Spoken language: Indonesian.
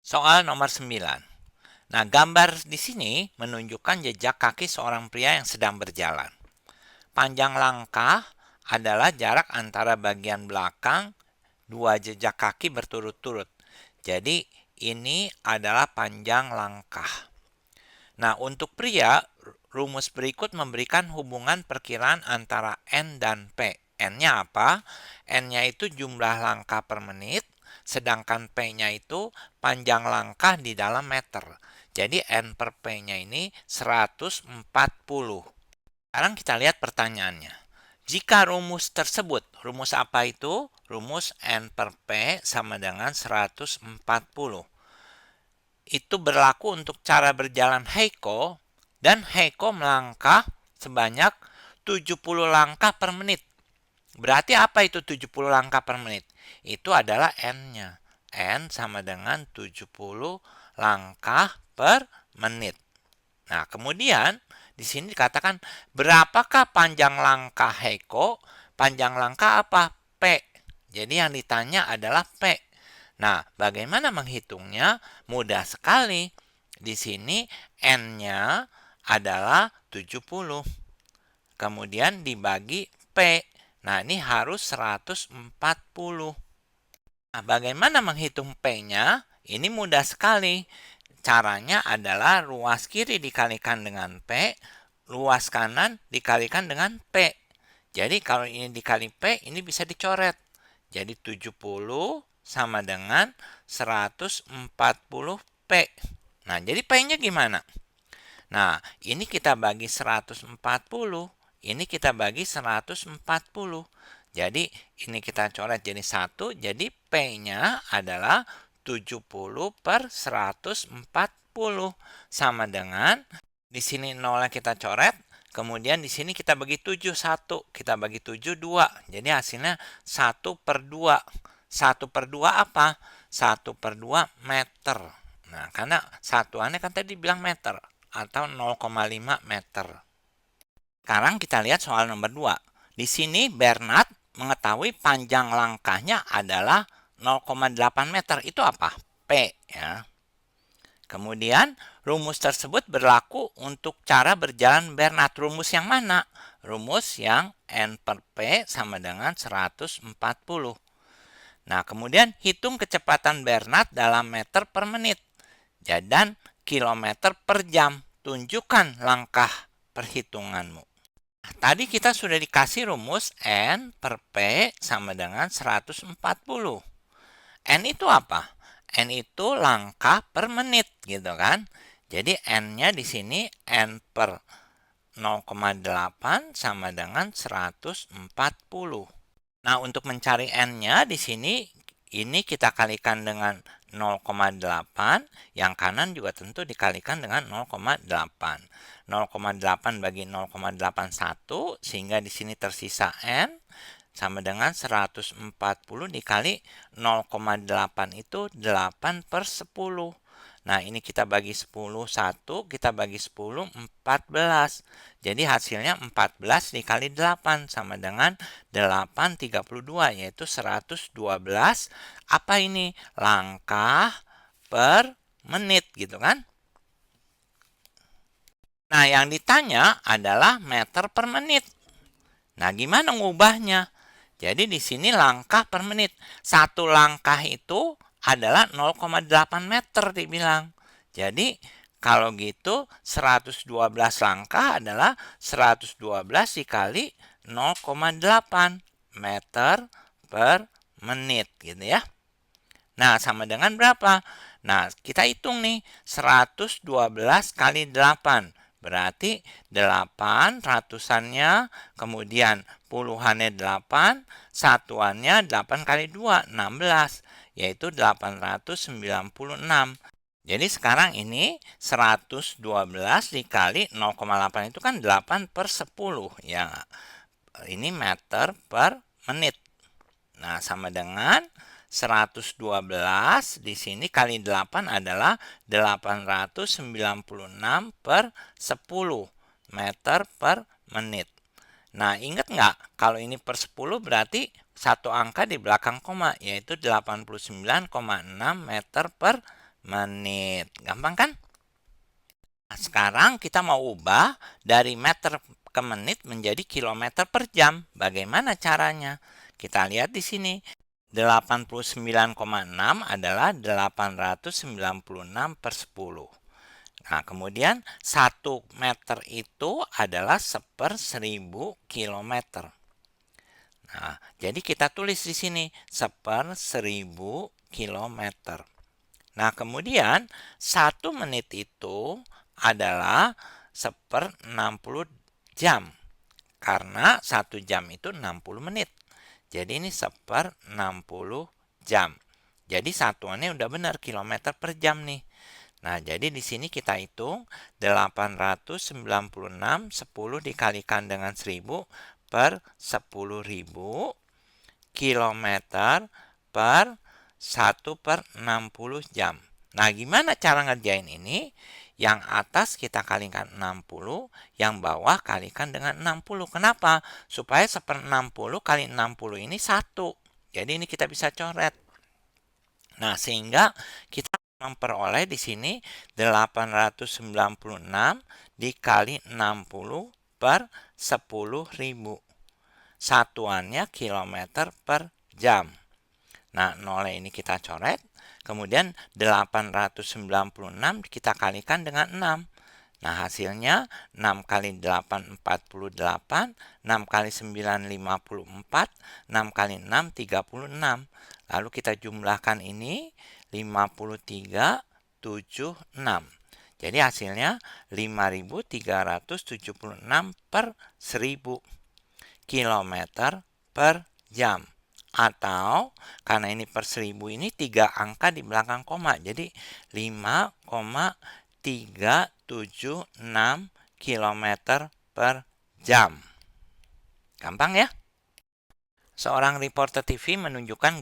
Soal nomor 9. Nah, gambar di sini menunjukkan jejak kaki seorang pria yang sedang berjalan. Panjang langkah adalah jarak antara bagian belakang dua jejak kaki berturut-turut. Jadi, ini adalah panjang langkah. Nah, untuk pria, rumus berikut memberikan hubungan perkiraan antara N dan P. N-nya apa? N-nya itu jumlah langkah per menit, sedangkan P-nya itu panjang langkah di dalam meter. Jadi N per P-nya ini 140. Sekarang kita lihat pertanyaannya. Jika rumus tersebut, rumus apa itu? Rumus N per P sama dengan 140. Itu berlaku untuk cara berjalan Heiko, dan Heiko melangkah sebanyak 70 langkah per menit. Berarti apa itu 70 langkah per menit? Itu adalah N-nya. N sama dengan 70 langkah per menit. Nah, kemudian di sini dikatakan berapakah panjang langkah Heiko? Panjang langkah apa? P. Jadi yang ditanya adalah P. Nah, bagaimana menghitungnya? Mudah sekali. Di sini N-nya adalah 70. Kemudian dibagi P. Nah, ini harus 140. Nah, bagaimana menghitung P-nya? Ini mudah sekali. Caranya adalah ruas kiri dikalikan dengan P, luas kanan dikalikan dengan P. Jadi kalau ini dikali P, ini bisa dicoret. Jadi 70 sama dengan 140 P. Nah, jadi P-nya gimana? Nah, ini kita bagi 140, ini kita bagi 140. Jadi, ini kita coret jadi 1, jadi P-nya adalah 70 per 140. Sama dengan, di sini nolnya kita coret, kemudian di sini kita bagi 7, 1. Kita bagi 7, 2. Jadi hasilnya 1 per 2. 1 per 2 apa? 1 per 2 meter. Nah, karena satuannya kan tadi bilang meter atau 0,5 meter. Sekarang kita lihat soal nomor 2. Di sini Bernard mengetahui panjang langkahnya adalah 0,8 meter. Itu apa? P ya. Kemudian rumus tersebut berlaku untuk cara berjalan Bernard. Rumus yang mana? Rumus yang N per P sama dengan 140. Nah, kemudian hitung kecepatan Bernard dalam meter per menit dan kilometer per jam. Tunjukkan langkah perhitunganmu. Tadi kita sudah dikasih rumus N per P sama dengan 140. N itu apa? N itu langkah per menit gitu kan. Jadi N-nya di sini N per 0,8 sama dengan 140. Nah, untuk mencari N-nya di sini ini kita kalikan dengan 0,8, yang kanan juga tentu dikalikan dengan 0,8. 0,8 bagi 0,81 sehingga di sini tersisa N sama dengan 140 dikali 0,8 itu 8 per 10. Nah, ini kita bagi 10, 1, kita bagi 10, 14. Jadi hasilnya 14 dikali 8 sama dengan 832, yaitu 112. Apa ini? Langkah per menit gitu kan? Nah, yang ditanya adalah meter per menit. Nah, gimana ngubahnya? Jadi di sini langkah per menit. Satu langkah itu adalah 0,8 meter dibilang. Jadi kalau gitu 112 langkah adalah 112 dikali 0,8 meter per menit gitu ya. Nah, sama dengan berapa? Nah, kita hitung nih 112 kali 8. Berarti 8 ratusannya, kemudian puluhannya 8, satuannya 8 kali 2, 16, yaitu 896. Jadi sekarang ini 112 dikali 0,8 itu kan 8 per 10. Ya, ini meter per menit. Nah, sama dengan 112 di sini kali 8 adalah 896 per 10 meter per menit. Nah, ingat nggak? Kalau ini per 10 berarti satu angka di belakang koma, yaitu 89,6 meter per menit. Gampang kan? Nah, sekarang kita mau ubah dari meter ke menit menjadi kilometer per jam. Bagaimana caranya? Kita lihat di sini. 89,6 adalah 896 per 10. Nah, kemudian 1 meter itu adalah 1/1000 kilometer. Nah, jadi kita tulis di sini 1/1000 kilometer. Nah, kemudian 1 menit itu adalah 1/60 jam. Karena 1 jam itu 60 menit. Jadi ini 1/60 jam. Jadi satuannya udah benar kilometer per jam nih. Nah, jadi di sini kita hitung 896 10 dikalikan dengan 1000 per 10.000 kilometer per 1/60 jam. Nah, gimana cara ngerjain ini? Yang atas kita kalikan 60, yang bawah kalikan dengan 60. Kenapa? Supaya 1/60 kali 60 ini 1. Jadi ini kita bisa coret. Nah, sehingga kita memperoleh di sini 896 dikali 60 per 10.000. Satuannya kilometer per jam. Nah, nolnya ini kita coret. Kemudian 896 kita kalikan dengan 6. Nah, hasilnya 6 kali 8 48, 6 kali 9 54, 6 kali 6 36. Lalu kita jumlahkan ini 53 76. Jadi hasilnya 5376 per 1000 kilometer per jam. Atau karena ini per 1000 ini 3 angka di belakang koma. Jadi 5,376 kilometer per jam. Gampang ya? Seorang reporter TV menunjukkan